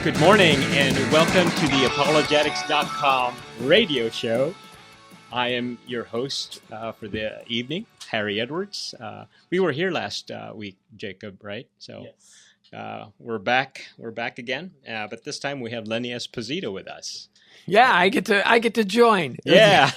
Good morning and welcome to the apologetics.com radio show. I am your host for the evening, Harry Edwards. We were here last week, Jacob, right? So yes. We're back again, but this time we have Lenny Esposito with us. Yeah, I get to join. Yeah.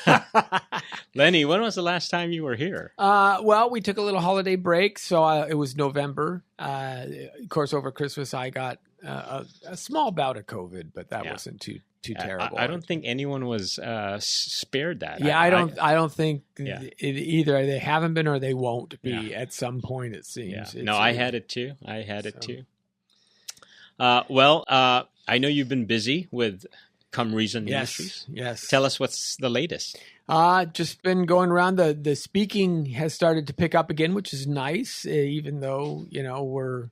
Lenny, when was the last time you were here? Well, we took a little holiday break, so it was November. Of course, over Christmas, I got a small bout of COVID, but that wasn't too terrible. I don't think anyone was spared that. Yeah, I don't think either they haven't been or they won't be at some point, it seems. Yeah. No, I had it too. Well, I know you've been busy with Come Reason Ministries. Yes. Tell us what's the latest. Just been going around. The speaking has started to pick up again, which is nice, even though, we're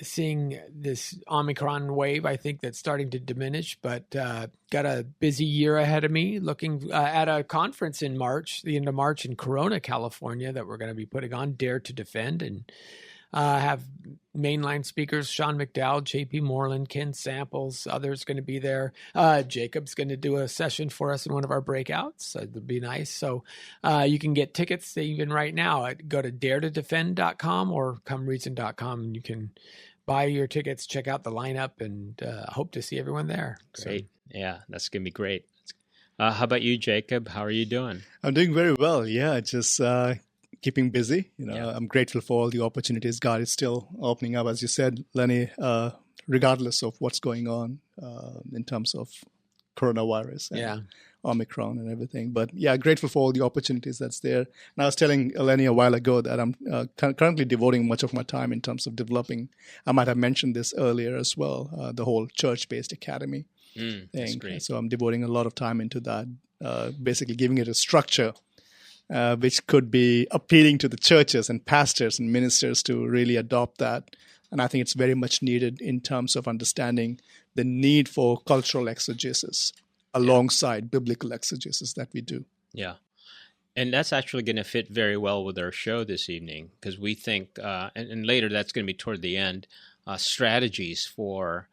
seeing this Omicron wave, I think that's starting to diminish, but got a busy year ahead of me looking at a conference in March, the end of March in Corona, California, that we're going to be putting on, Dare to Defend, and have mainline speakers, Sean McDowell, JP Moreland, Ken Samples, others going to be there. Jacob's going to do a session for us in one of our breakouts. So it'll be nice. So you can get tickets even right now. Go to daretodefend.com or comereason.com and you can buy your tickets, check out the lineup, and hope to see everyone there. Great. So, yeah, that's going to be great. How about you, Jacob? How are you doing? I'm doing very well. Yeah, just keeping busy. I'm grateful for all the opportunities God is still opening up, as you said, Lenny, regardless of what's going on in terms of coronavirus and Omicron and everything. But grateful for all the opportunities that's there. And I was telling Lenny a while ago that I'm currently devoting much of my time in terms of developing, I might have mentioned this earlier as well, the whole church-based academy thing. That's great. So I'm devoting a lot of time into that, basically giving it a structure which could be appealing to the churches and pastors and ministers to really adopt that. And I think it's very much needed in terms of understanding the need for cultural exegesis alongside biblical exegesis that we do. Yeah. And that's actually going to fit very well with our show this evening, because we think, and later that's going to be toward the end, strategies for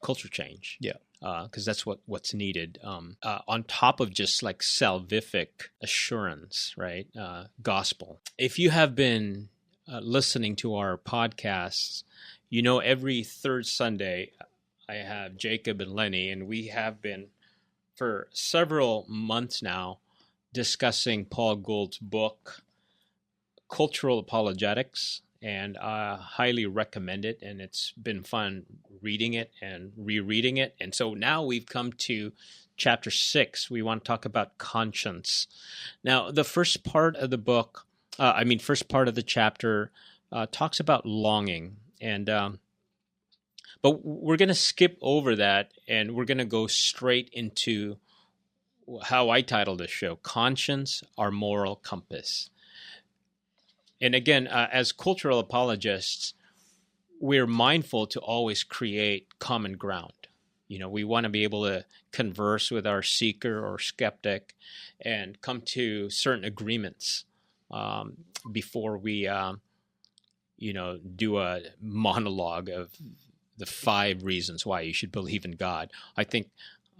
culture change. Yeah. Because that's what's needed on top of just like salvific assurance, right? Gospel. If you have been listening to our podcasts, every third Sunday I have Jacob and Lenny, and we have been for several months now discussing Paul Gould's book, Cultural Apologetics. And I highly recommend it, and it's been fun reading it and rereading it. And so now we've come to chapter 6. We want to talk about conscience. Now, the first part of the book, first part of the chapter talks about longing. And but we're going to skip over that, and we're going to go straight into how I titled this show, Conscience, Our Moral Compass. And again, as cultural apologists, we're mindful to always create common ground. We want to be able to converse with our seeker or skeptic and come to certain agreements before we, do a monologue of the 5 reasons why you should believe in God. I think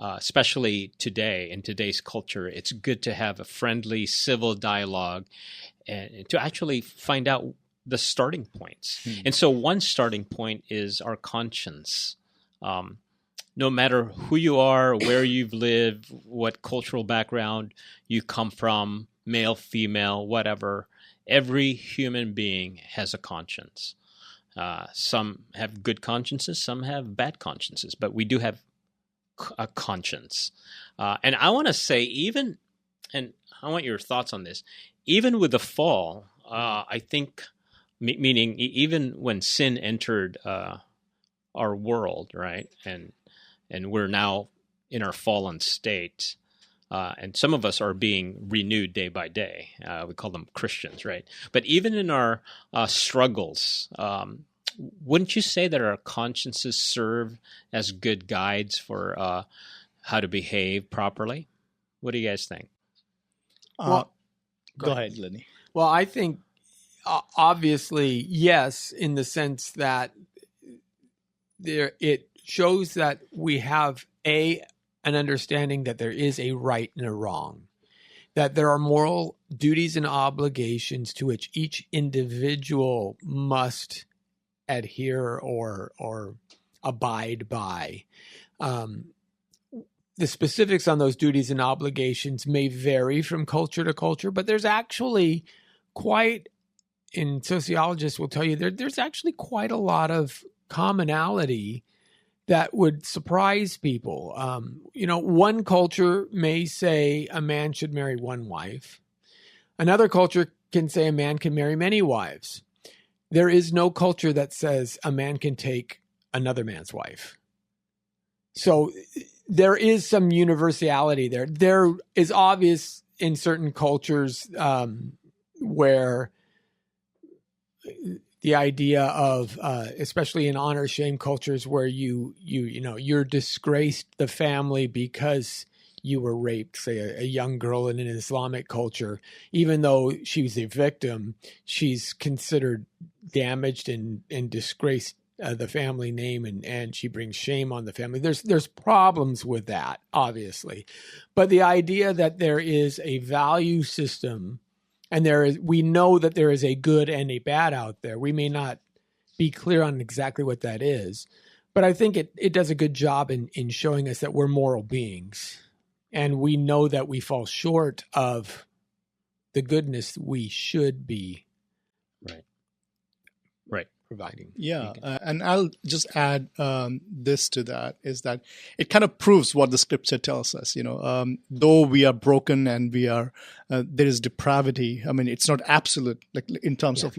especially today, in today's culture, it's good to have a friendly, civil dialogue and to actually find out the starting points. And so one starting point is our conscience. No matter who you are, where you've lived, what cultural background you come from, male, female, whatever, every human being has a conscience. Some have good consciences, some have bad consciences, but we do have a conscience. And I want to say and I want your thoughts on this, even with the fall, I think, meaning even when sin entered our world, right, and we're now in our fallen state, and some of us are being renewed day by day. We call them Christians, right? But even in our struggles, wouldn't you say that our consciences serve as good guides for how to behave properly? What do you guys think? Go ahead, Lenny. Well, I think obviously yes, in the sense that it shows that we have an understanding that there is a right and a wrong, that there are moral duties and obligations to which each individual must adhere or abide by. The specifics on those duties and obligations may vary from culture to culture, but there's actually and sociologists will tell you there's actually quite a lot of commonality that would surprise people. One culture may say a man should marry one wife. Another culture can say a man can marry many wives. There is no culture that says a man can take another man's wife. So there is some universality there. There is obvious in certain cultures where the idea of, especially in honor shame cultures, where you're disgraced the family because you were raped, say a young girl in an Islamic culture, even though she was a victim, she's considered damaged and disgraced the family name, and she brings shame on the family. There's problems with that, obviously, but the idea that there is a value system, and we know that there is a good and a bad out there. We may not be clear on exactly what that is, but I think it does a good job in showing us that we're moral beings, and we know that we fall short of the goodness we should be. Right. Providing. Yeah, and I'll just add this to that, is that it kind of proves what the scripture tells us. Though we are broken and there is depravity. I mean, it's not absolute, like in terms of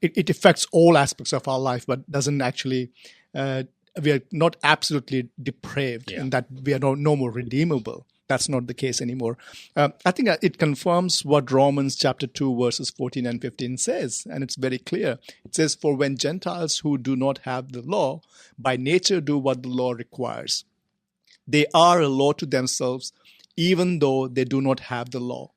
it affects all aspects of our life, but doesn't actually. We are not absolutely depraved, in that we are no more redeemable. That's not the case anymore. I think it confirms what Romans chapter 2, verses 14 and 15 says, and it's very clear. It says, "For when Gentiles who do not have the law by nature do what the law requires, they are a law to themselves, even though they do not have the law.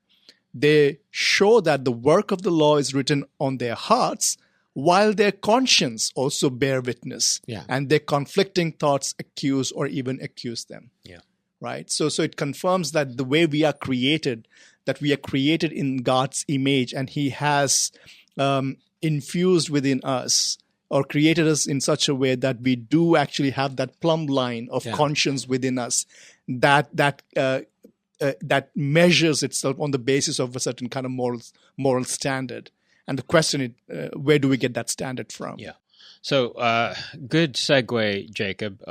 They show that the work of the law is written on their hearts, while their conscience also bear witness, and their conflicting thoughts accuse or even accuse them." Right? So it confirms that the way we are created, that we are created in God's image, and He has infused within us or created us in such a way that we do actually have that plumb line of conscience within us that measures itself on the basis of a certain kind of moral standard. And the question is, where do we get that standard from? Yeah. So good segue, Jacob.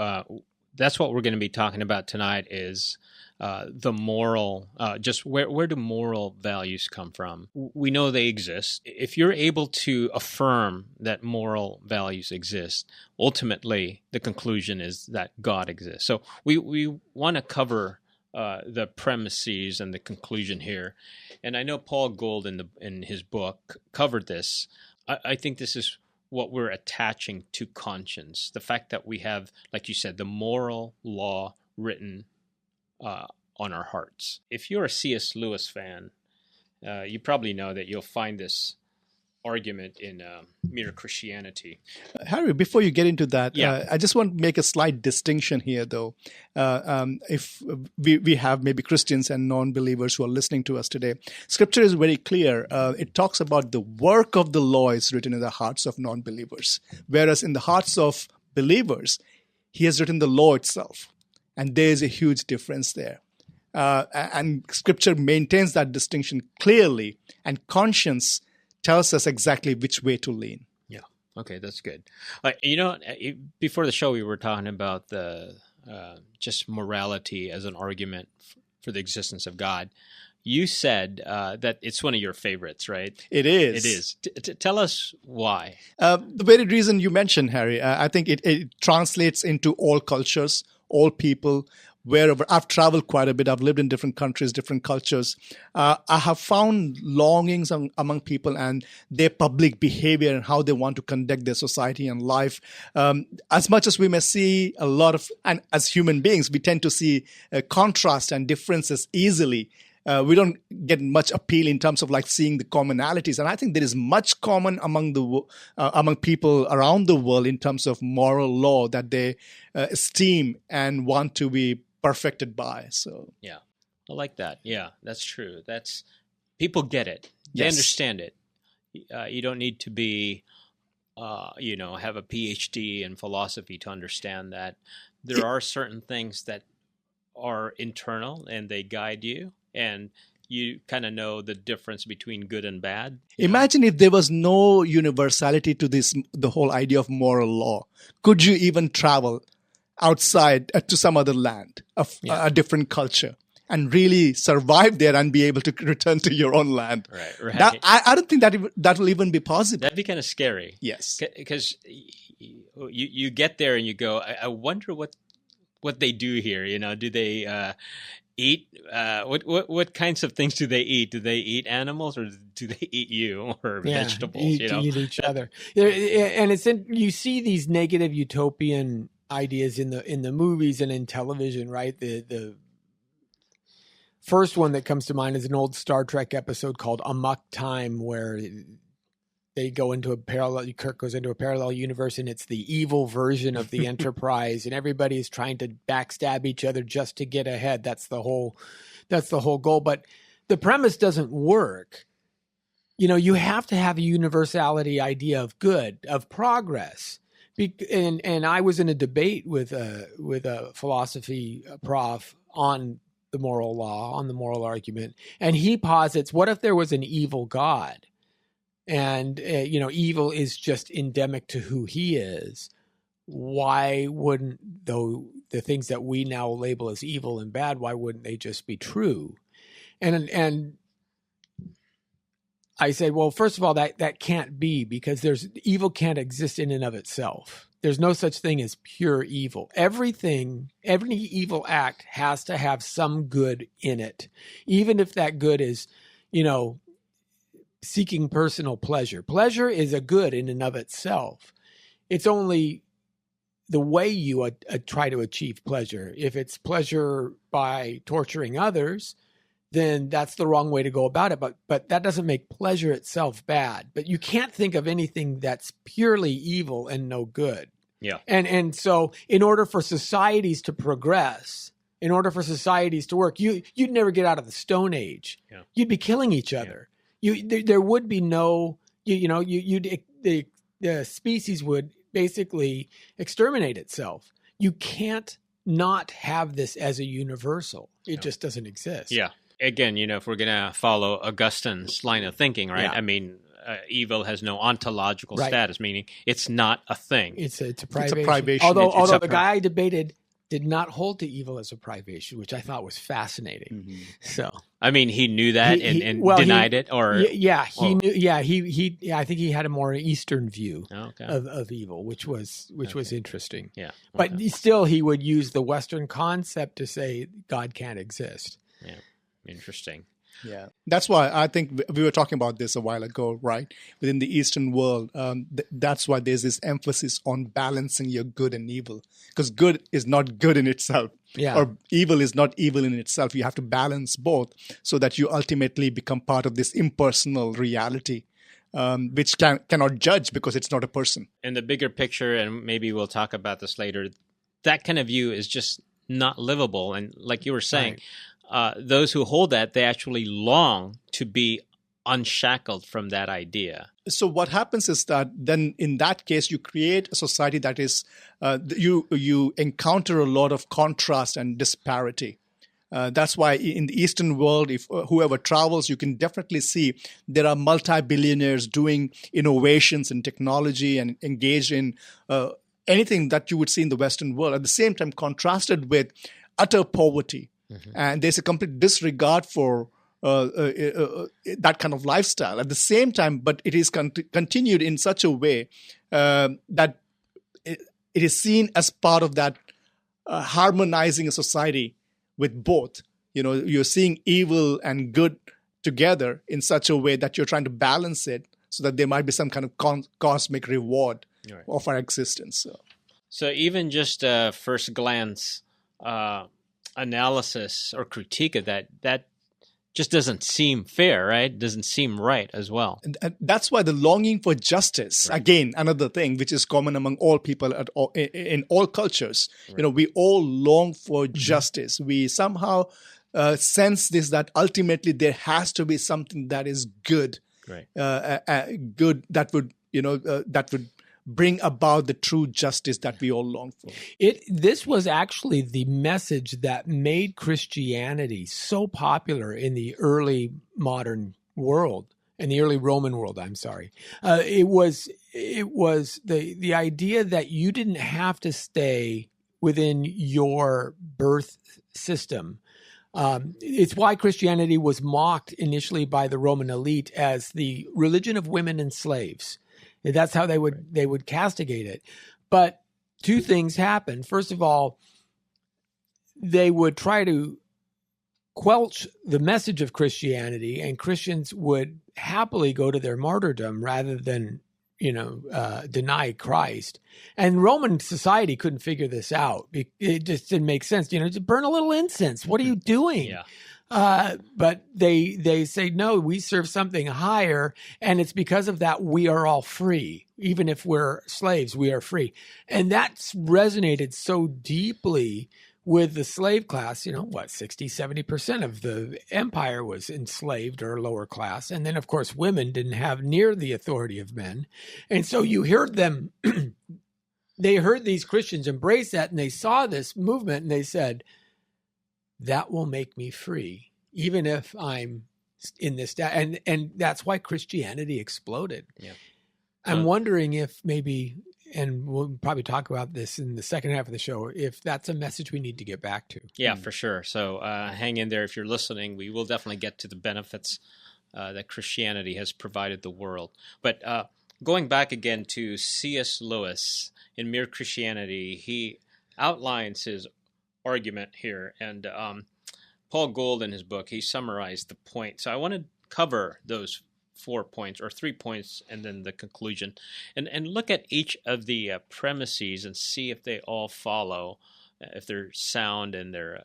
That's what we're going to be talking about tonight, is the moral, just where do moral values come from? We know they exist. If you're able to affirm that moral values exist, ultimately the conclusion is that God exists. So we want to cover the premises and the conclusion here. And I know Paul Gould in his book covered this. I think this is what we're attaching to conscience, the fact that we have, like you said, the moral law written on our hearts. If you're a C.S. Lewis fan, you probably know that you'll find this argument in Mere Christianity. Harry, before you get into that, I just want to make a slight distinction here, though. If we have maybe Christians and non-believers who are listening to us today, Scripture is very clear. It talks about the work of the law is written in the hearts of non-believers, whereas in the hearts of believers, He has written the law itself. And there is a huge difference there. And Scripture maintains that distinction clearly, and conscience tells us exactly which way to lean. Yeah. Okay, that's good. Before the show, we were talking about the just morality as an argument for the existence of God. You said that it's one of your favorites, right? It is. It is. Tell us why. The very reason you mentioned, Harry, I think it translates into all cultures, all people. Wherever I've traveled quite a bit, I've lived in different countries, different cultures. I have found longings among people and their public behavior and how they want to conduct their society and life. As much as we may see a lot of, and as human beings, we tend to see contrast and differences easily. we don't get much appeal in terms of like seeing the commonalities. And I think there is much common among people around the world in terms of moral law that they esteem and want to be perfected by. So yeah, I like that. Yeah, that's true. People get it. They understand it. You don't need to be, have a PhD in philosophy to understand that there are certain things that are internal and they guide you, and you kind of know the difference between good and bad. Imagine if there was no universality to the whole idea of moral law. Could you even travel outside to some other land, a different culture, and really survive there and be able to return to your own land? Right. I don't think that will even be possible. That'd be kind of scary. Yes. Because you get there and you go, I wonder what they do here. Do they eat? What kinds of things do they eat? Do they eat animals, or do they eat you, or vegetables? Eat each other. And you see these negative utopian ideas in the movies and in television, right? The first one that comes to mind is an old Star Trek episode called Amok Time, where they go into Kirk goes into a parallel universe, and it's the evil version of the Enterprise, and everybody is trying to backstab each other just to get ahead. That's the whole goal. But the premise doesn't work. You have to have a universality idea of good, of progress. And I was in a debate with a philosophy prof on the moral law, on the moral argument, and he posits, what if there was an evil God? And, evil is just endemic to who he is. Why wouldn't, though, the things that we now label as evil and bad, why wouldn't they just be true? And I said, well, first of all, that can't be, because evil can't exist in and of itself. There's no such thing as pure evil. Every evil act has to have some good in it, even if that good is, seeking personal pleasure. Pleasure is a good in and of itself. It's only the way you try to achieve pleasure. If it's pleasure by torturing others, then that's the wrong way to go about it. But that doesn't make pleasure itself bad. But you can't think of anything that's purely evil and no good. Yeah. And so in order for societies to progress, in order for societies to work, you'd never get out of the Stone Age. Yeah. You'd be killing each other. There would be no, the species would basically exterminate itself. You can't not have this as a universal. It just doesn't exist. Yeah. Again, if we're going to follow Augustine's line of thinking, right? Yeah. I mean, evil has no ontological status, meaning it's not a thing. It's a privation. Although the guy I debated did not hold to evil as a privation, which I thought was fascinating. Mm-hmm. So, I mean, he knew that and denied it, or he knew. Yeah, he. I think he had a more Eastern view of evil, which was interesting. Yeah, but still, he would use the Western concept to say God can't exist. Yeah, interesting. Yeah, that's why I think we were talking about this a while ago, right? Within the Eastern world, that's why there's this emphasis on balancing your good and evil, because good is not good in itself, or evil is not evil in itself. You have to balance both so that you ultimately become part of this impersonal reality, which cannot judge because it's not a person. In the bigger picture, and maybe we'll talk about this later, that kind of view is just not livable. And like you were saying, those who hold that, they actually long to be unshackled from that idea. So what happens is that then in that case, you create a society that is, you encounter a lot of contrast and disparity. That's why in the Eastern world, if whoever travels, you can definitely see there are multi-billionaires doing innovations in technology and engaged in anything that you would see in the Western world. At the same time, contrasted with utter poverty. Mm-hmm. And there's a complete disregard for that kind of lifestyle. At the same time, but it is continued in such a way that it is seen as part of that harmonizing a society with both. You're seeing evil and good together in such a way that you're trying to balance it so that there might be some kind of cosmic reward of our existence. So even just a first glance analysis or critique of that just doesn't seem fair, right? Doesn't seem right as well. And that's why the longing for justice, again, another thing which is common among all people in all cultures. Right. We all long for justice. We somehow sense this, that ultimately there has to be something that is good, right. Good that would bring about the true justice that we all long for. This was actually the message that made Christianity so popular in the early modern world, in the early Roman world, I'm sorry. It was the idea that you didn't have to stay within your birth system. It's why Christianity was mocked initially by the Roman elite as the religion of women and slaves. That's how they would castigate it. But two things happened. First of all, they would try to quelch the message of Christianity, and Christians would happily go to their martyrdom rather than, deny Christ. And Roman society couldn't figure this out. It just didn't make sense. Just burn a little incense. What are you doing? Yeah. But they say, no, we serve something higher. And it's because of that we are all free. Even if we're slaves, we are free. And that's resonated so deeply with the slave class. 60-70% of the empire was enslaved or lower class. And then, of course, women didn't have near the authority of men. And so you heard them, they heard these Christians embrace that, and they saw this movement, and they said, that will make me free, even if I'm in this. And that's why Christianity exploded. Yeah. I'm wondering if maybe, and we'll probably talk about this in the second half of the show, if that's a message we need to get back to. Yeah, for sure. So hang in there if you're listening. We will definitely get to the benefits that Christianity has provided the world. But going back again to C.S. Lewis in Mere Christianity, he outlines his argument here, and Paul Gould in his book, he summarized the point. So I want to cover those 4 points or 3 points and then the conclusion, and look at each of the premises and see if they all follow, if they're sound and they're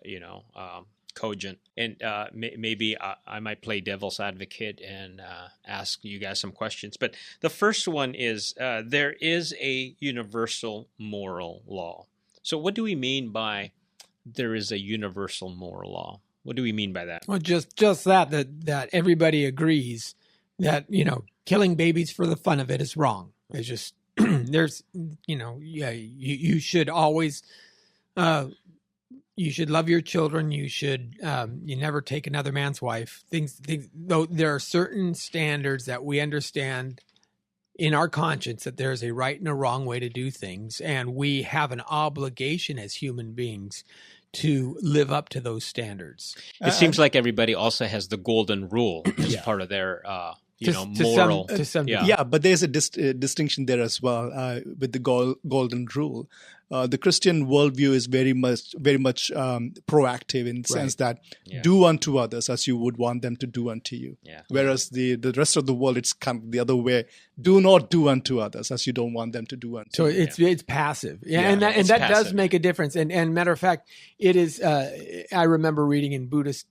cogent. And maybe I might play devil's advocate and ask you guys some questions. But the first one is there is a universal moral law. So what do we mean by there is a universal moral law? What do we mean by that? Well, just that everybody agrees that, killing babies for the fun of it is wrong. It's just, you should always, you should love your children. You should, you never take another man's wife. Though there are certain standards that we understand in our conscience that there's a right and a wrong way to do things. And we have an obligation as human beings to live up to those standards. It seems like everybody also has the golden rule as part of their, moral. Yeah, but there's a distinction there as well with the golden rule. The Christian worldview is very much proactive in the sense that do unto others as you would want them to do unto you. Yeah. Whereas the rest of the world, it's kind of the other way. Do not do unto others as you don't want them to do unto you. So it's passive. And that passive. Does make a difference. And matter of fact, it is, I remember reading in Buddhist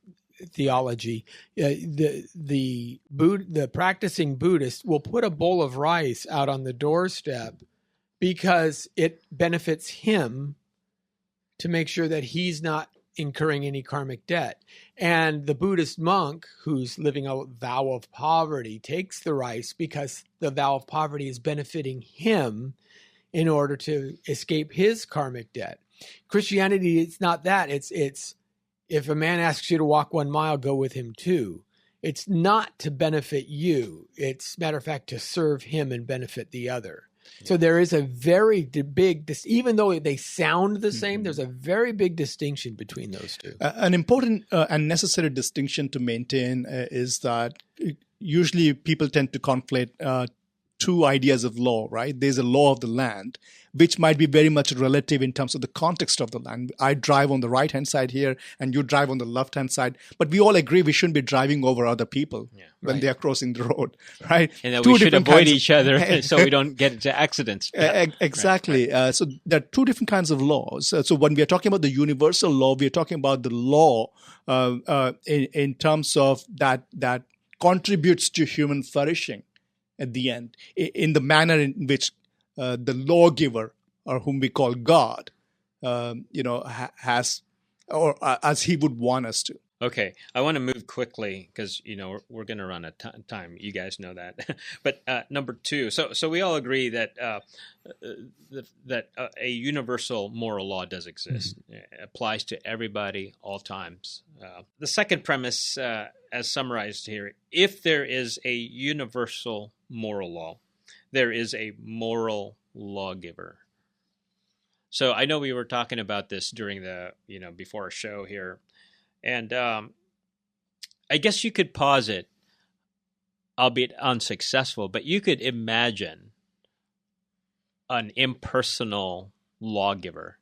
theology, the practicing Buddhist will put a bowl of rice out on the doorstep because it benefits him to make sure that he's not incurring any karmic debt. And the Buddhist monk who's living a vow of poverty takes the rice because the vow of poverty is benefiting him in order to escape his karmic debt. Christianity, it's not that. It's if a man asks you to walk 1 mile, go with him 2. It's not to benefit you. It's, matter of fact, to serve him and benefit the other. So there is a very big, even though they sound the same, there's a very big distinction between those two. An important and necessary distinction to maintain is that usually people tend to conflate two ideas of law, right? There's a law of the land, which might be very much relative in terms of the context of the land. I drive on the right-hand side here, and you drive on the left-hand side. But we all agree we shouldn't be driving over other people when they are crossing the road, right? And that we should avoid each other so we don't get into accidents. Exactly. Right. So there are two different kinds of laws. So when we are talking about the universal law, we are talking about the law in terms of that contributes to human flourishing at the end, in the manner in which the lawgiver, or whom we call God, has, or as he would want us to. Okay, I want to move quickly because we're going to run out of time. You guys know that. But number two, so we all agree that that a universal moral law does exist. It applies to everybody, all times. The second premise, as summarized here, if there is a universal moral law, there is a moral lawgiver. So I know we were talking about this during the before our show here. And I guess you could posit, albeit unsuccessful, but you could imagine an impersonal lawgiver.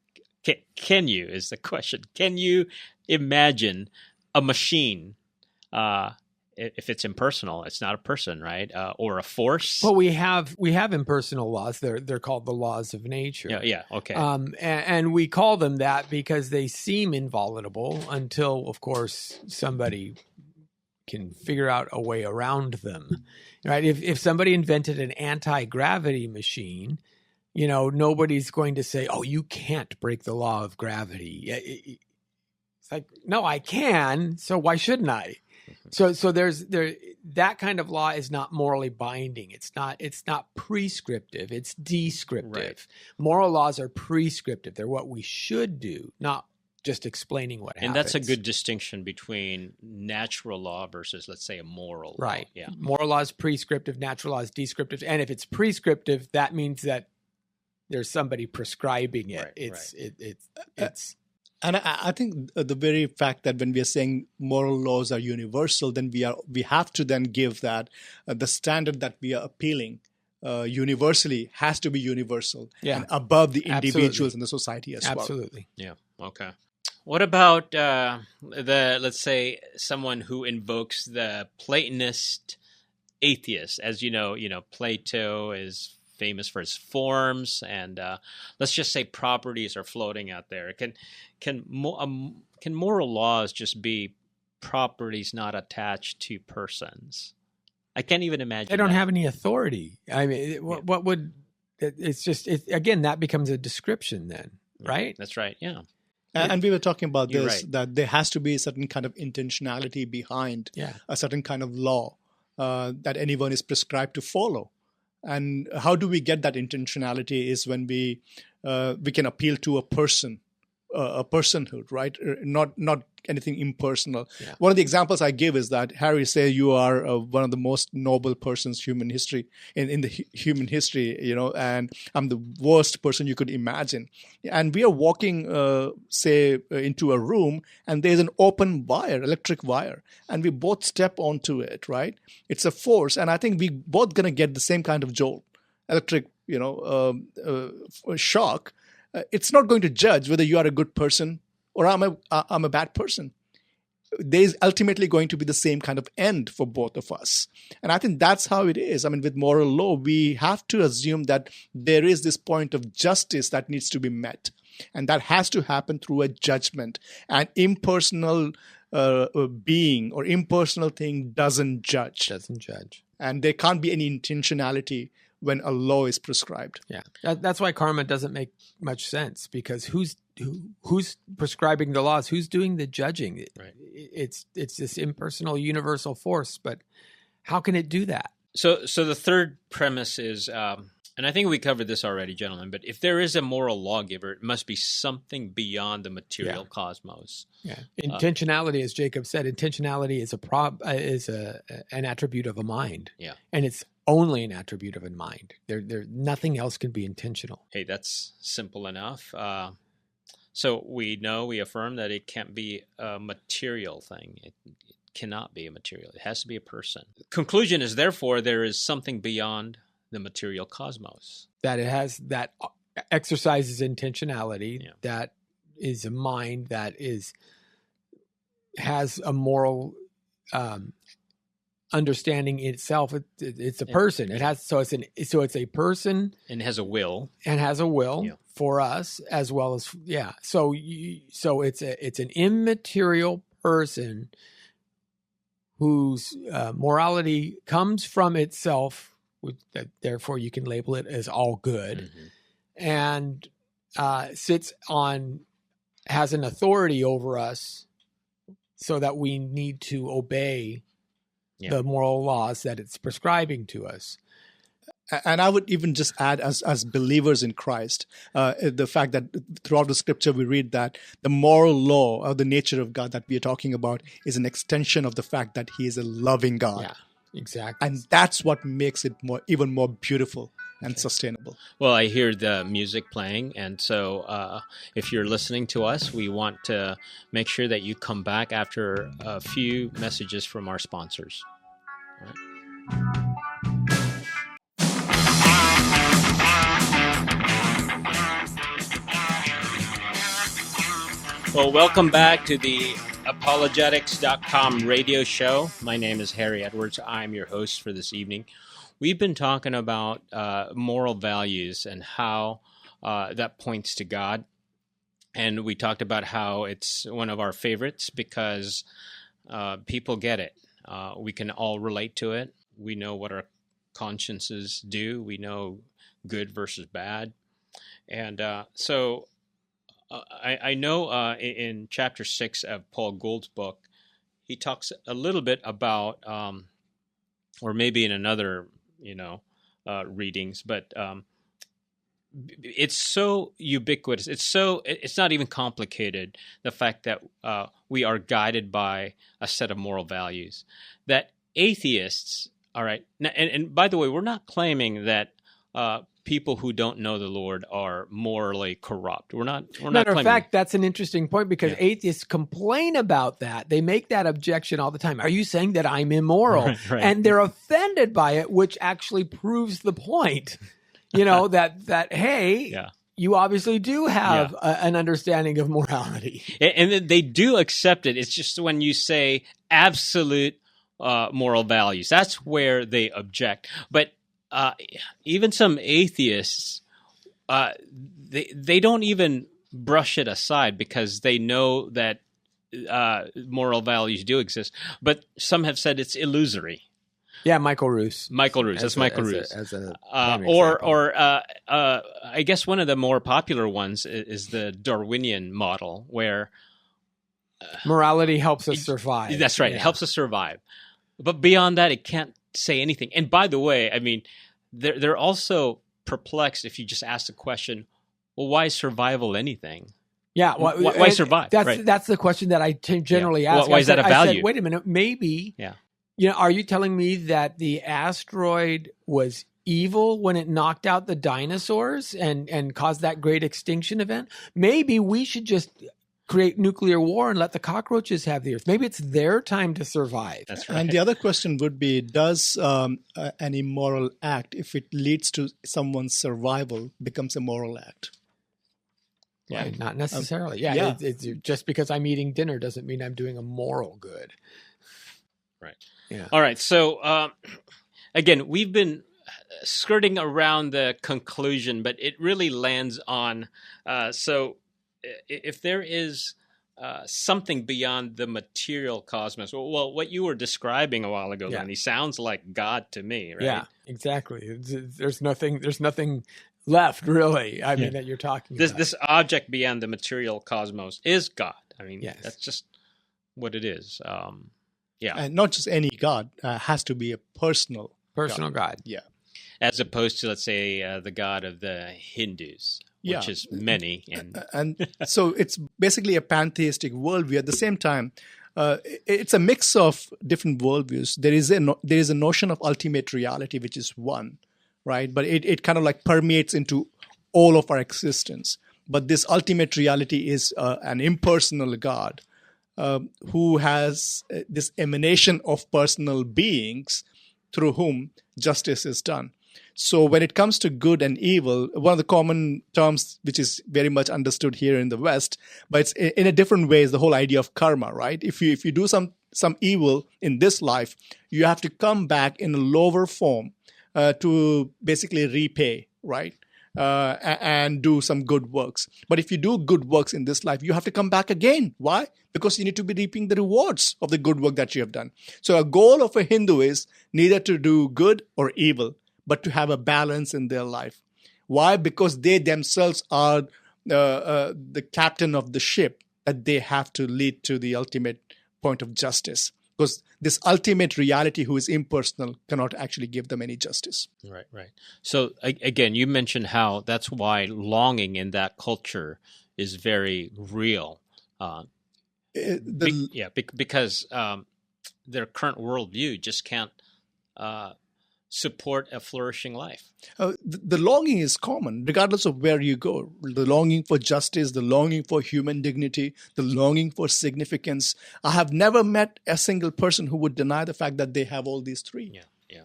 Can you, is the question. Can you imagine a machine, if it's impersonal, it's not a person, right? Or a force? Well, we have impersonal laws. They're called the laws of nature. Yeah, okay. And we call them that because they seem inviolable until, of course, somebody can figure out a way around them, right? If somebody invented an anti-gravity machine, nobody's going to say, "Oh, you can't break the law of gravity." It's like, no, I can. So why shouldn't I? So there's that kind of law is not morally binding. It's not prescriptive. It's descriptive. Right. Moral laws are prescriptive. They're what we should do, not just explaining what happens. And that's a good distinction between natural law versus, let's say, a moral law. Right. Yeah. Moral law is prescriptive. Natural law is descriptive. And if it's prescriptive, that means that there's somebody prescribing it. Right. It's And I think the very fact that when we are saying moral laws are universal, then we have to then give that the standard that we are appealing universally has to be universal and above the individuals in the society as well. Absolutely. Yeah. Okay. What about let's say someone who invokes the Platonist atheist? As you know, Plato is famous for his forms, and let's just say properties are floating out there. Can moral laws just be properties not attached to persons? I can't even imagine. They don't have any authority. I mean, what would? It's just again that becomes a description then, right? That's right. Yeah. And we were talking about this, that there has to be a certain kind of intentionality behind a certain kind of law that anyone is prescribed to follow. And how do we get that intentionality is when we can appeal to a person, a personhood, right? Not anything impersonal. Yeah. One of the examples I give is that Harry says you are one of the most noble persons in the human history, and I'm the worst person you could imagine. And we are walking, into a room, and there's an open wire, electric wire, and we both step onto it, right? It's a force, and I think we both gonna get the same kind of jolt, electric, shock. It's not going to judge whether you are a good person or I'm a bad person. There's ultimately going to be the same kind of end for both of us. And I think that's how it is. I mean, with moral law, we have to assume that there is this point of justice that needs to be met. And that has to happen through a judgment. An impersonal being or impersonal thing doesn't judge. And there can't be any intentionality when a law is prescribed. Yeah, that's why karma doesn't make much sense, because who's prescribing the laws? Who's doing the judging? Right. It's this impersonal universal force, but how can it do that? So the third premise is, and I think we covered this already, gentlemen, but if there is a moral lawgiver, it must be something beyond the material cosmos. Yeah, intentionality, as Jacob said, intentionality is an attribute of a mind. Yeah, and it's only an attribute of a mind. There nothing else can be intentional. Hey, that's simple enough. So we affirm that it can't be a material thing. It cannot be a material. It has to be a person. Conclusion is, therefore, there is something beyond the material cosmos. That it has, that exercises intentionality, Yeah. that is a mind that has a moral understanding itself. It's a person. It has, so it's a person, And has a will. and has a will Yeah. for us as well as, yeah. So it's an immaterial person whose morality comes from itself, therefore you can label it as all good, and has an authority over us, so that we need to obey the moral laws that it's prescribing to us. And I would even just add, as believers in Christ, the fact that throughout the scripture we read that the moral law or the nature of God that we are talking about is an extension of the fact that he is a loving God. Yeah, exactly. And that's what makes it even more beautiful and sustainable. Well, I hear the music playing, and so if you're listening to us, we want to make sure that you come back after a few messages from our sponsors. All right. Well, welcome back to the apologetics.com radio show. My name is Harry Edwards. I'm your host for this evening. We've been talking about moral values and how that points to God. And we talked about how it's one of our favorites because people get it. We can all relate to it. We know what our consciences do. We know good versus bad. And so I know in chapter 6 of Paul Gould's book, he talks a little bit about, or maybe in another, readings, but it's so ubiquitous. It's not even complicated. The fact that we are guided by a set of moral values that atheists, all right. Now, and by the way, we're not claiming that people who don't know the Lord are morally corrupt. We're not Matter of claiming. fact, that's an interesting point because atheists complain about that. They make that objection all the time. Are you saying that I'm immoral? Right. And they're offended by it, which actually proves the point. That hey, you obviously do have an understanding of morality. And they do accept it. It's just when you say absolute moral values, that's where they object. But even some atheists, they don't even brush it aside because they know that moral values do exist. But some have said it's illusory. Yeah, Michael Roos. That's Michael Roos. Or I guess one of the more popular ones is the Darwinian model, where morality helps us survive. That's right. Yeah. It helps us survive. But beyond that, it can't say anything. And by the way, I mean, they're also perplexed if you just ask the question, well, why is survival anything? Yeah. Why survive? That's the question that I generally ask. Why is that a value? I said, wait a minute, maybe. Yeah. Are you telling me that the asteroid was evil when it knocked out the dinosaurs and caused that great extinction event? Maybe we should just create nuclear war and let the cockroaches have the earth. Maybe it's their time to survive. That's right. And the other question would be, does an immoral act, if it leads to someone's survival, becomes a moral act? Yeah, right. Not necessarily. It's just because I'm eating dinner doesn't mean I'm doing a moral good. Right. Yeah. All right. So, again, we've been skirting around the conclusion, but it really lands on, so if there is something beyond the material cosmos, well, what you were describing a while ago, Lenny, sounds like God to me, right? Yeah, exactly. There's nothing left, really. I mean, that you're talking about. This object beyond the material cosmos is God. I mean, that's just what it is. And not just any God, has to be a personal God. Yeah. As opposed to, let's say, the God of the Hindus, which is many. And so it's basically a pantheistic worldview. At the same time, it's a mix of different worldviews. There is a notion of ultimate reality, which is one, right? But it kind of like permeates into all of our existence. But this ultimate reality is an impersonal God who has this emanation of personal beings through whom justice is done. So when it comes to good and evil, one of the common terms which is very much understood here in the West, but it's in a different way, is the whole idea of karma, right? If you do some evil in this life, you have to come back in a lower form to basically repay, right? And do some good works. But if you do good works in this life, you have to come back again. Why? Because you need to be reaping the rewards of the good work that you have done. So a goal of a Hindu is neither to do good or evil, but to have a balance in their life. Why? Because they themselves are the captain of the ship, that they have to lead to the ultimate point of justice. Because this ultimate reality, who is impersonal, cannot actually give them any justice. Right, right. So again, you mentioned how that's why longing in that culture is very real. Because their current worldview just can't support a flourishing life. The longing is common, regardless of where you go. The longing for justice, the longing for human dignity, the longing for significance. I have never met a single person who would deny the fact that they have all these three. Yeah, yeah.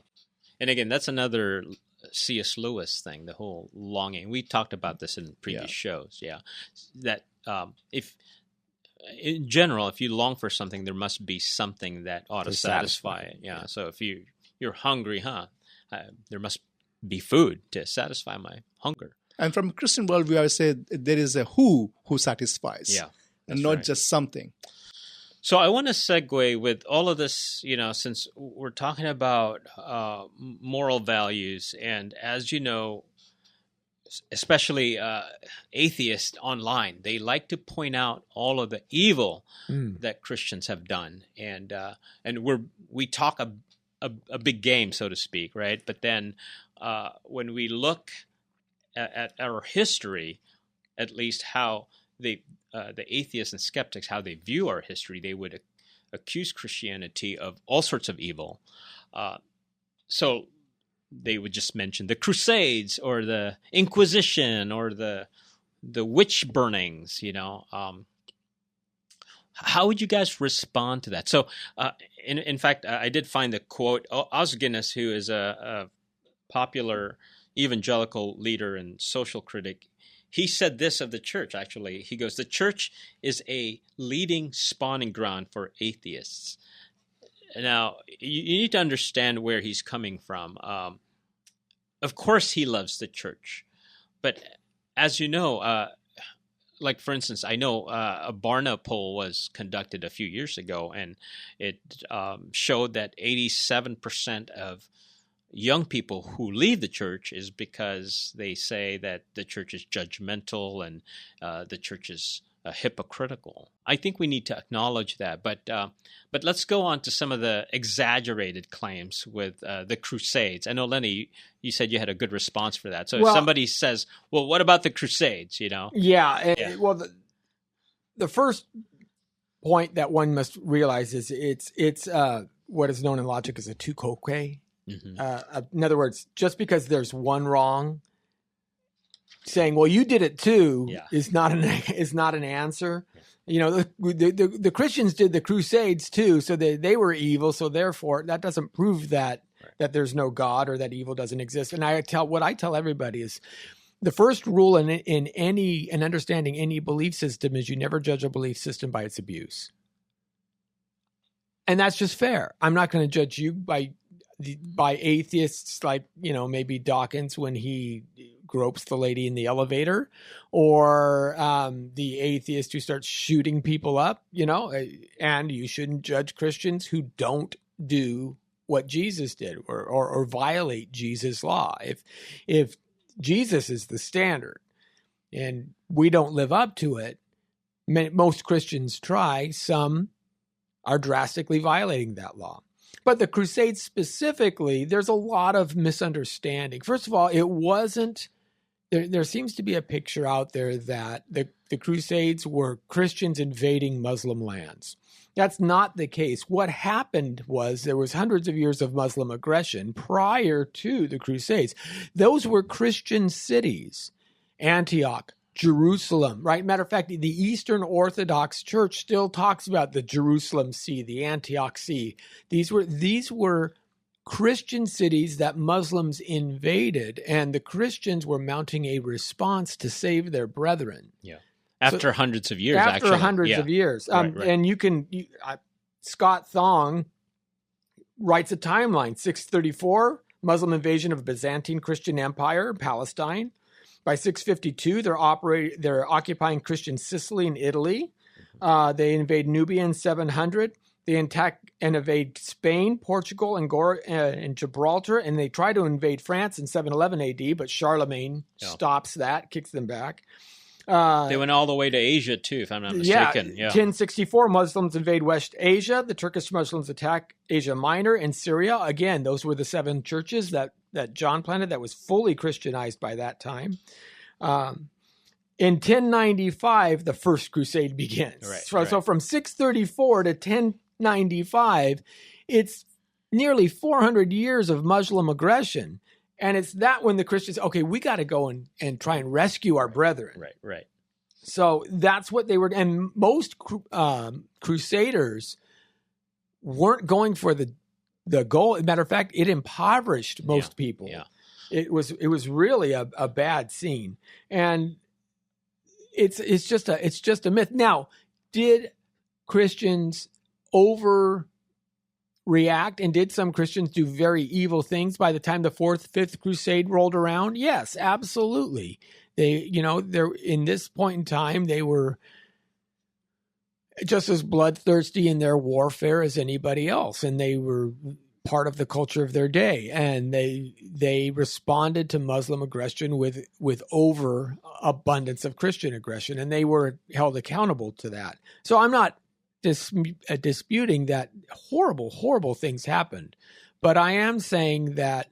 And again, that's another C.S. Lewis thing, the whole longing. We talked about this in previous shows, that if in general, if you long for something, there must be something that ought to satisfy it. Yeah. So if you're hungry, there must be food to satisfy my hunger. And from a Christian worldview, I would say there is a who satisfies, and not just something. So I want to segue with all of this, since we're talking about moral values, and as you know, especially atheists online, they like to point out all of the evil that Christians have done, and we talk a big game, so to speak, right? But then when we look at our history, at least how the atheists and skeptics, how they view our history, they would accuse Christianity of all sorts of evil. So they would just mention the Crusades or the Inquisition or the witch burnings, How would you guys respond to that? So, in fact, I did find the quote. Os Guinness, who is a popular evangelical leader and social critic, he said this of the church, actually. He goes, "The church is a leading spawning ground for atheists." Now, you need to understand where he's coming from. Of course, he loves the church. But as you know, like, for instance, I know a Barna poll was conducted a few years ago, and it showed that 87% of young people who leave the church is because they say that the church is judgmental and the church is hypocritical. I think we need to acknowledge that, but let's go on to some of the exaggerated claims with the Crusades. I know, Lenny, you said you had a good response for that. So if somebody says, "Well, what about the Crusades?" Yeah. Well, the first point that one must realize is it's what is known in logic as a tu quoque. In other words, just because there's one wrong, saying, "Well, you did it too," is not an answer. The Christians did the Crusades too, so they were evil. So therefore, that doesn't prove that there's no God or that evil doesn't exist. And what I tell everybody is, the first rule in understanding any belief system is you never judge a belief system by its abuse, and that's just fair. I'm not going to judge you by atheists like, maybe Dawkins when he gropes the lady in the elevator, or the atheist who starts shooting people up, and you shouldn't judge Christians who don't do what Jesus did or violate Jesus' law. If Jesus is the standard and we don't live up to it, most Christians try, some are drastically violating that law. But the Crusades specifically, there's a lot of misunderstanding. First of all, it wasn't, there seems to be a picture out there that the Crusades were Christians invading Muslim lands. That's not the case. What happened was there was hundreds of years of Muslim aggression prior to the Crusades. Those were Christian cities. Antioch, Jerusalem, right? Matter of fact, the Eastern Orthodox Church still talks about the Jerusalem Sea, the Antioch Sea. These were Christian cities that Muslims invaded, and the Christians were mounting a response to save their brethren. Yeah. After hundreds of years, After actually. hundreds Yeah. of years. Right. And Scott Thong writes a timeline. 634, Muslim invasion of Byzantine Christian Empire in Palestine. By 652, they're occupying Christian Sicily and Italy. They invade Nubia in 700. They attack and invade Spain, Portugal, and Gibraltar, and they try to invade France in 711 AD, but Charlemagne stops that, kicks them back. They went all the way to Asia too, if I'm not mistaken. Yeah. 1064, Muslims invade West Asia. The Turkish Muslims attack Asia Minor and Syria. Again, those were the 7 churches that John planted that was fully Christianized by that time. In 1095, the First Crusade begins. So from 634 to 1095, it's nearly 400 years of Muslim aggression. And it's that when the Christians, okay, we got to go and try and rescue our brethren. Right. So that's what they were. And most crusaders weren't going for the goal. As a matter of fact, it impoverished most people. Yeah. It was really a bad scene. And it's just a myth. Now, did Christians overreact, and did some Christians do very evil things by the time the 4th, 5th Crusade rolled around? Yes, absolutely. They're in this point in time, they were just as bloodthirsty in their warfare as anybody else, and they were part of the culture of their day, and they responded to Muslim aggression with overabundance of Christian aggression, and they were held accountable to that. So I'm not disputing that horrible things happened, but I am saying that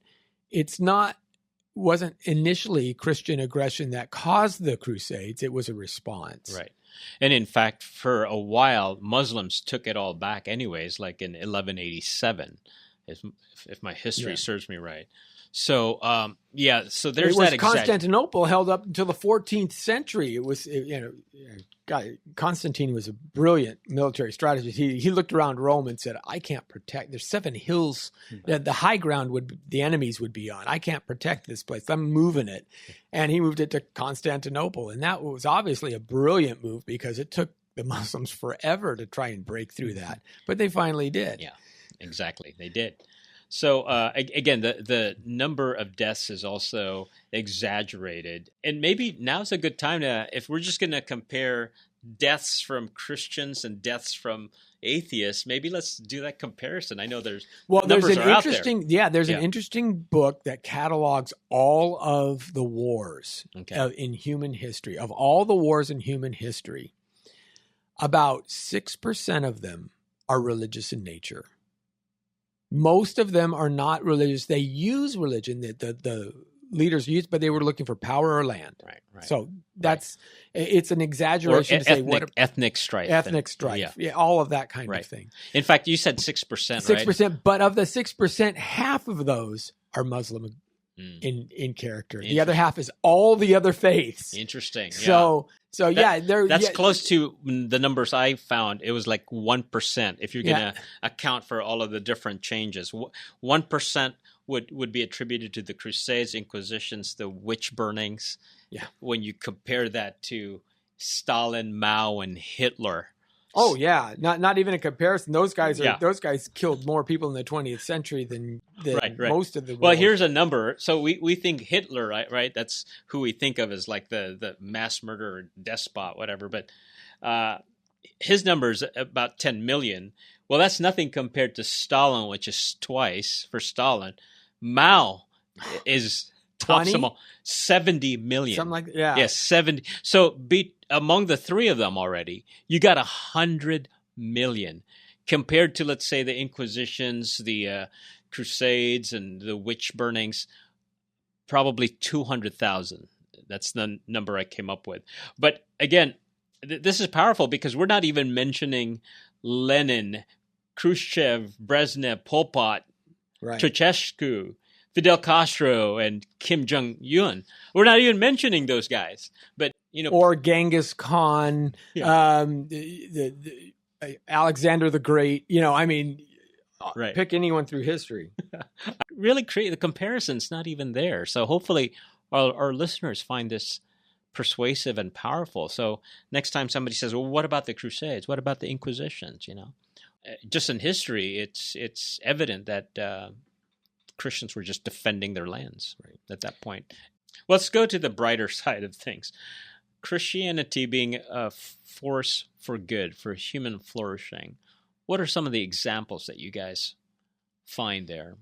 wasn't initially Christian aggression that caused the Crusades. It was a response. Right. And in fact, for a while, Muslims took it all back anyways, like in 1187, if my history serves me right. So, so there's that. Constantinople held up until the 14th century. It was, Constantine was a brilliant military strategist. He looked around Rome and said, I can't protect. There's 7 hills that the high ground the enemies would be on. I can't protect this place. I'm moving it. And he moved it to Constantinople. And that was obviously a brilliant move because it took the Muslims forever to try and break through that. But they finally did. Yeah, exactly. They did. So again, the number of deaths is also exaggerated. And maybe now's a good time if we're just going to compare deaths from Christians and deaths from atheists, maybe let's do that comparison. I know there's an interesting book that catalogs all of the wars in human history, of all the wars in human history. About 6% of them are religious in nature. Most of them are not religious. They use religion that the leaders use, but they were looking for power or land. Right. So it's an exaggeration to say ethnic strife. All of that kind of thing. In fact, you said 6%, right? 6%, but of the 6%, half of those are Muslim in character. The other half is all the other faiths. Interesting. That's close to the numbers I found. It was like 1% if you're going to account for all of the different changes. 1% would be attributed to the Crusades, Inquisitions, the witch burnings. Yeah. When you compare that to Stalin, Mao, and Hitler. Oh yeah, not even a comparison. Those guys killed more people in the 20th century than most of the world. Well, here's a number. So we think Hitler, right? That's who we think of as like the mass murderer, despot, whatever. But his number is about 10 million. Well, that's nothing compared to Stalin, which is twice for Stalin. Mao is 70 million. Something like that. Yeah. Yes, 70. So among the 3 of them already, you got 100 million compared to, let's say, the Inquisitions, the Crusades, and the witch burnings, probably 200,000. That's the number I came up with. But again, this is powerful because we're not even mentioning Lenin, Khrushchev, Brezhnev, Pol Pot, Ceausescu, Fidel Castro, and Kim Jong-un. We're not even mentioning those guys. But or Genghis Khan, the Alexander the Great. Right. pick anyone through history. Really create the comparison's not even there. So hopefully our listeners find this persuasive and powerful. So next time somebody says, well, what about the Crusades? What about the Inquisitions? Just in history, it's evident that Christians were just defending their lands at that point. Well, let's go to the brighter side of things. Christianity being a force for good, for human flourishing. What are some of the examples that you guys find there?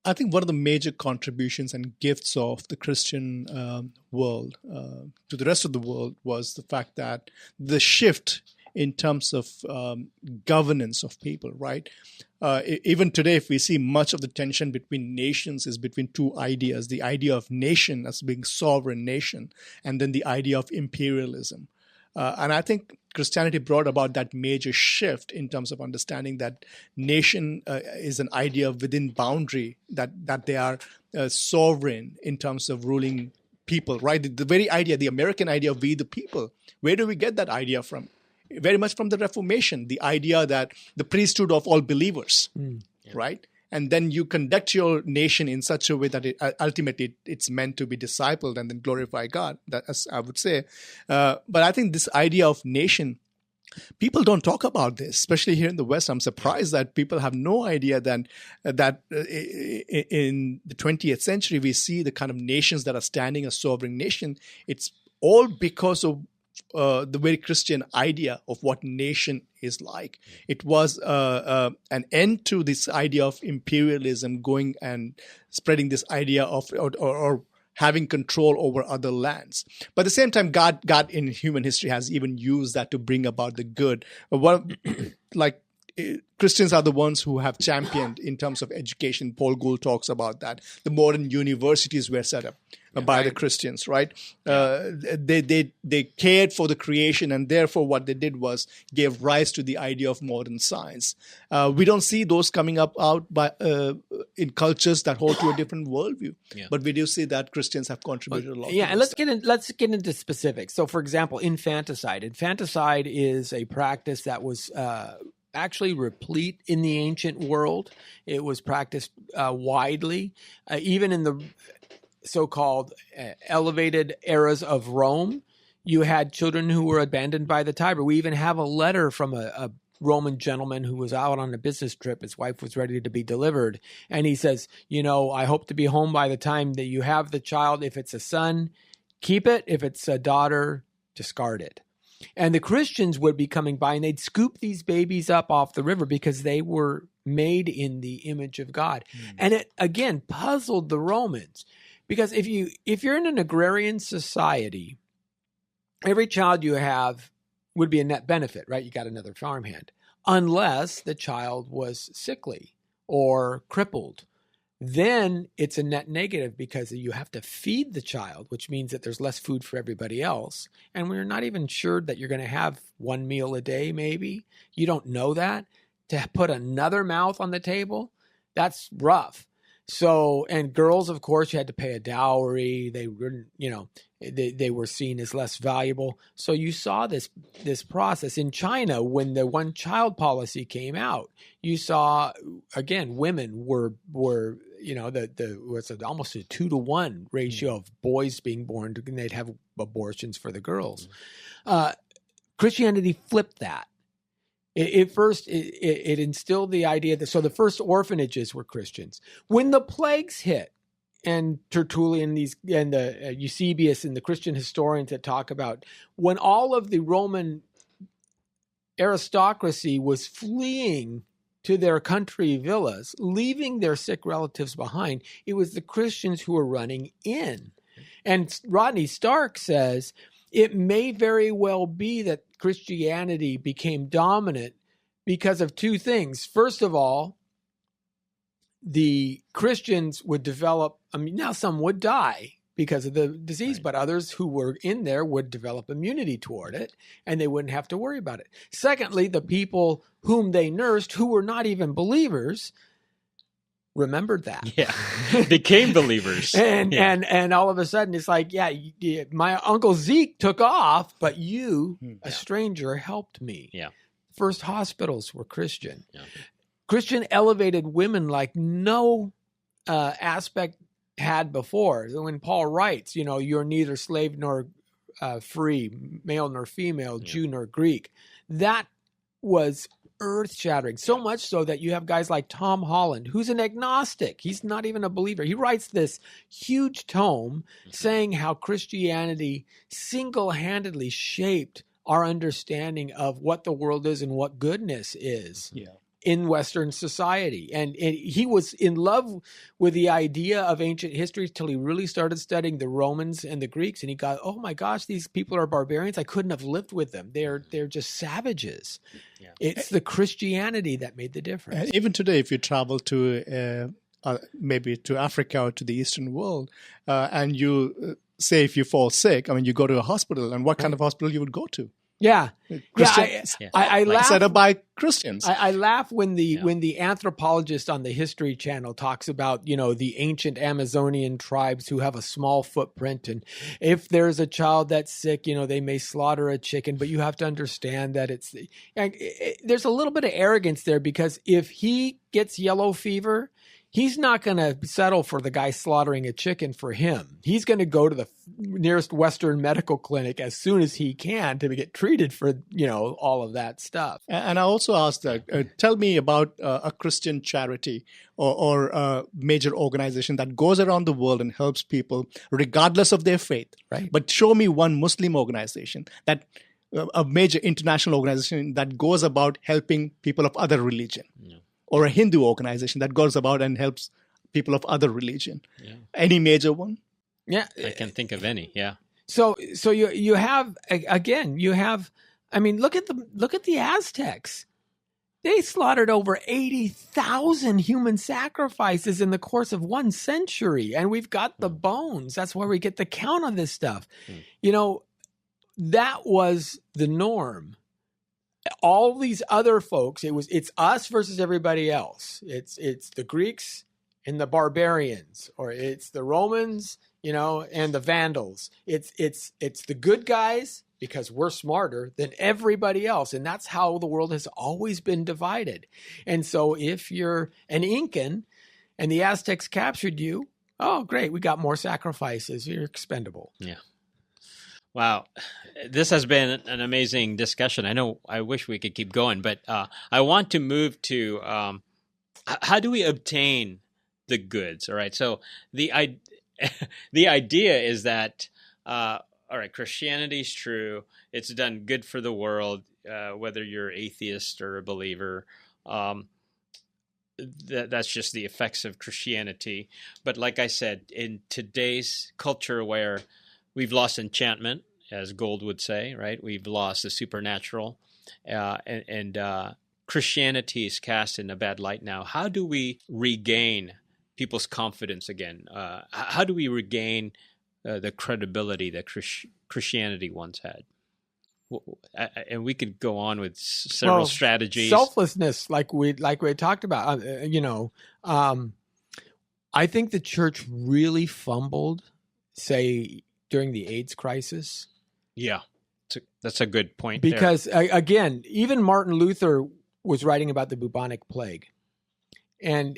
I think one of the major contributions and gifts of the Christian world to the rest of the world was the fact that the shift in terms of governance of people, right? Even today, if we see much of the tension between nations is between two ideas, the idea of nation as being sovereign nation, and then the idea of imperialism. And I think Christianity brought about that major shift in terms of understanding that nation is an idea within boundary, that they are sovereign in terms of ruling people, right? The very idea, the American idea of we the people, where do we get that idea from? Very much from the Reformation, the idea that the priesthood of all believers, right? And then you conduct your nation in such a way that ultimately it's meant to be discipled and then glorify God, as I would say. But I think this idea of nation, people don't talk about this, especially here in the West. I'm surprised that people have no idea that in the 20th century, we see the kind of nations that are standing as sovereign nation. It's all because of the very Christian idea of what nation is like. It was an end to this idea of imperialism going and spreading this idea of or having control over other lands. But at the same time, God in human history has even used that to bring about the good. Christians are the ones who have championed in terms of education. Paul Gould talks about that. The modern universities were set up by the Christians, right? They cared for the creation, and therefore what they did was gave rise to the idea of modern science. We don't see those coming out in cultures that hold to a different worldview, but we do see that Christians have contributed a lot. Yeah, and let's get into specifics. So, for example, infanticide. Infanticide is a practice that was actually replete in the ancient world. It was practiced widely, even in the so-called elevated eras of Rome. You had children who were abandoned by the Tiber. We even have a letter from a Roman gentleman who was out on a business trip. His wife was ready to be delivered. And he says, I hope to be home by the time that you have the child. If it's a son, keep it. If it's a daughter, discard it. And the Christians would be coming by and they'd scoop these babies up off the river because they were made in the image of God. And it, again, puzzled the Romans. Because if you're in an agrarian society, every child you have would be a net benefit, right? You got another farmhand, unless the child was sickly or crippled. Then it's a net negative because you have to feed the child, which means that there's less food for everybody else. And we're not even sure that you're going to have one meal a day, maybe. You don't know that. To put another mouth on the table, that's rough. So, and girls, of course, you had to pay a dowry. They were, they were seen as less valuable. So you saw this process in China when the one-child policy came out. You saw, again, women were was almost a 2-to-1 ratio of boys being born, and they'd have abortions for the girls. Christianity flipped that. It instilled the idea that, so the first orphanages were Christians. When the plagues hit, and Tertullian and the Eusebius and the Christian historians that talk about when all of the Roman aristocracy was fleeing to their country villas, leaving their sick relatives behind, it was the Christians who were running in. And Rodney Stark says, it may very well be that Christianity became dominant because of two things. First of all, the Christians would develop, now some would die because of the disease, but others who were in there would develop immunity toward it, and they wouldn't have to worry about it. Secondly, the people whom they nursed, who were not even believers, remembered that. Yeah, became believers. And all of a sudden it's like, my Uncle Zeke took off, but you, a stranger, helped me. Yeah. First hospitals were Christian. Yeah. Christian elevated women like no aspect had before. When Paul writes, you're neither slave nor free, male nor female, Jew nor Greek, that was earth-shattering. So much so that you have guys like Tom Holland, who's an agnostic. He's not even a believer. He writes this huge tome saying how Christianity single-handedly shaped our understanding of what the world is and what goodness is. In Western society. And he was in love with the idea of ancient history till he really started studying the Romans and the Greeks. And he got, oh my gosh, these people are barbarians. I couldn't have lived with them. They're just savages. Yeah. It's the Christianity that made the difference. Even today, if you travel to maybe to Africa or to the Eastern world, and you say if you fall sick, you go to a hospital, and what kind of hospital you would go to? Yeah, I laugh. Set up by Christians. I laugh when the anthropologist on the History Channel talks about the ancient Amazonian tribes who have a small footprint, and if there's a child that's sick, they may slaughter a chicken, but you have to understand that there's a little bit of arrogance there, because if he gets yellow fever, he's not going to settle for the guy slaughtering a chicken for him. He's going to go to the nearest Western medical clinic as soon as he can to get treated for, all of that stuff. And I also asked that, tell me about a Christian charity or a major organization that goes around the world and helps people regardless of their faith. Right. But show me one Muslim organization, that a major international organization that goes about helping people of other religion. Yeah. Or a Hindu organization that goes about and helps people of other religion. Yeah. Any major one? Yeah. I can think of any, yeah. So you have, again, look at the Aztecs. They slaughtered over 80,000 human sacrifices in the course of 1 century. And we've got the bones. That's where we get the count on this stuff. That was the norm. All these other folks, it's us versus everybody else. It's the Greeks and the barbarians, or it's the Romans, and the Vandals. It's the good guys because we're smarter than everybody else. And that's how the world has always been divided. And so if you're an Incan and the Aztecs captured you, oh, great, we got more sacrifices. You're expendable. Yeah. Wow. This has been an amazing discussion. I wish we could keep going, but I want to move to how do we obtain the goods? All right. So the idea is that, all right, Christianity is true. It's done good for the world, whether you're atheist or a believer. That's just the effects of Christianity. But like I said, in today's culture where we've lost enchantment, as Gold would say, right? We've lost the supernatural, and Christianity is cast in a bad light now. How do we regain people's confidence again? How do we regain the credibility that Christianity once had? And we could go on with several strategies. Selflessness, like we talked about. I think the church really fumbled, say, during the AIDS crisis. Yeah, that's a good point. Because again, even Martin Luther was writing about the bubonic plague, and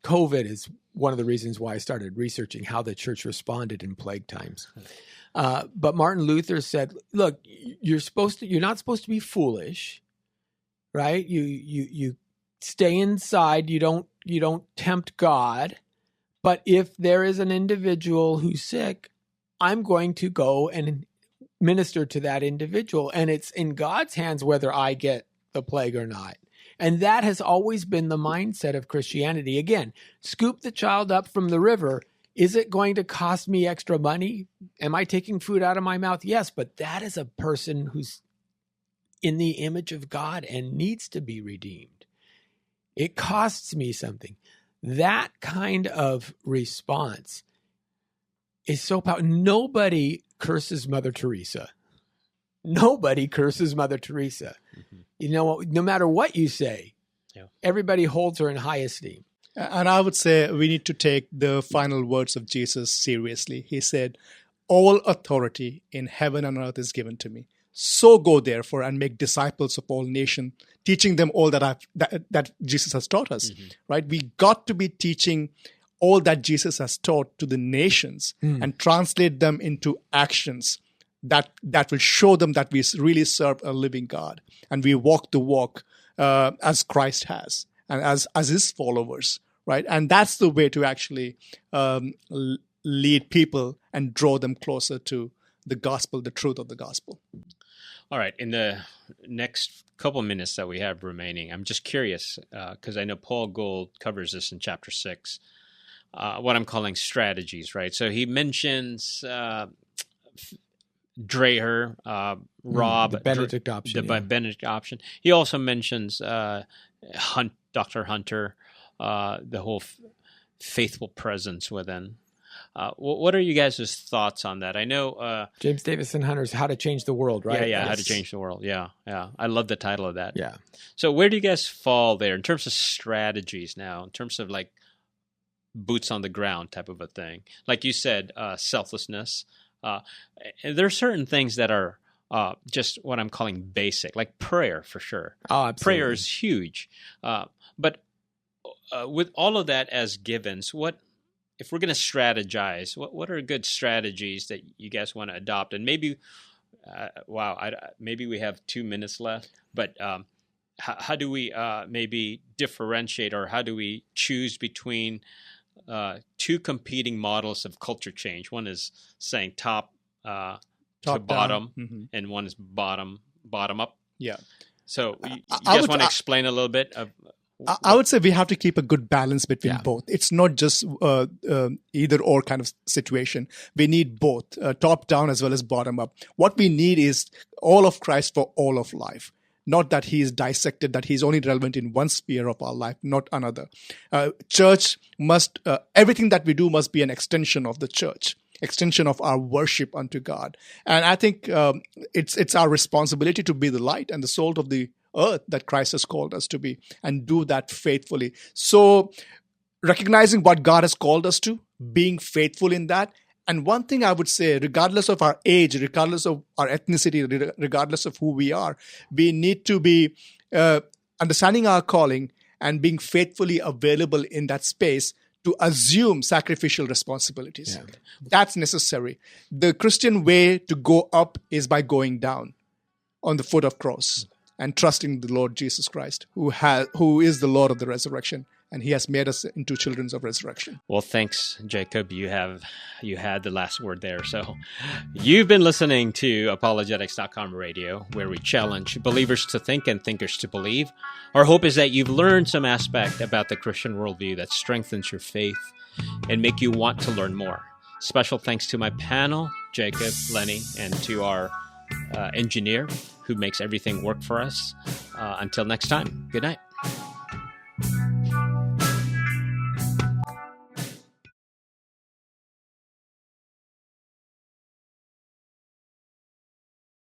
COVID is one of the reasons why I started researching how the church responded in plague times. But Martin Luther said, "Look, you're not supposed to be foolish, right? You stay inside. You don't tempt God. But if there is an individual who's sick, I'm going to go and minister to that individual, and it's in God's hands whether I get the plague or not." And that has always been the mindset of Christianity. Again, scoop the child up from the river. Is it going to cost me extra money? Am I taking food out of my mouth? Yes, but that is a person who's in the image of God and needs to be redeemed. It costs me something. That kind of response is so powerful. Nobody curses Mother Teresa. Nobody curses Mother Teresa. Mm-hmm. No matter what you say, everybody holds her in high esteem. And I would say we need to take the final words of Jesus seriously. He said, "All authority in heaven and earth is given to me. So go therefore and make disciples of all nations, teaching them all that Jesus has taught us, right? We got to be teaching all that Jesus has taught to the nations and translate them into actions that will show them that we really serve a living God and we walk the walk as Christ has and as his followers, right? And that's the way to actually lead people and draw them closer to the gospel, the truth of the gospel. All right. In the next couple minutes that we have remaining, I'm just curious, because I know Paul Gould covers this in chapter 6, what I'm calling strategies, right? So he mentions Dreher, Rob. The Benedict option. Benedict option. He also mentions Dr. Hunter, the whole faithful presence within. What are you guys' thoughts on that? I know James Davison Hunter's How to Change the World, right? Yeah, How to Change the World. Yeah. I love the title of that. Yeah. So where do you guys fall there in terms of strategies now, in terms of like boots on the ground type of a thing? Like you said, selflessness. There are certain things that are just what I'm calling basic, like prayer for sure. Oh, absolutely. Prayer is huge. But with all of that as givens, if we're going to strategize, what are good strategies that you guys want to adopt? And maybe, maybe we have 2 minutes left, but how do we maybe differentiate, or how do we choose between two competing models of culture change? One is saying top to bottom, and one is bottom up. Yeah. So you guys want to explain a little bit of... I would say we have to keep a good balance between both. It's not just either or kind of situation. We need both, top down as well as bottom up. What we need is all of Christ for all of life. Not that he is dissected, that he's only relevant in one sphere of our life, not another. Church must, everything that we do must be an extension of the church, extension of our worship unto God. And I think it's our responsibility to be the light and the salt of the earth that Christ has called us to be, and do that faithfully. So recognizing what God has called us to, being faithful in that. And one thing I would say, regardless of our age, regardless of our ethnicity, regardless of who we are, we need to be understanding our calling and being faithfully available in that space to assume sacrificial responsibilities. Yeah. That's necessary. The Christian way to go up is by going down on the foot of cross and trusting the Lord Jesus Christ, who is the Lord of the resurrection, and he has made us into children of resurrection. Well, thanks, Jacob. You had the last word there. So you've been listening to Apologetics.com radio, where we challenge believers to think and thinkers to believe. Our hope is that you've learned some aspect about the Christian worldview that strengthens your faith and make you want to learn more. Special thanks to my panel, Jacob, Lenny, and to our engineer who makes everything work for us. Until next time, good night.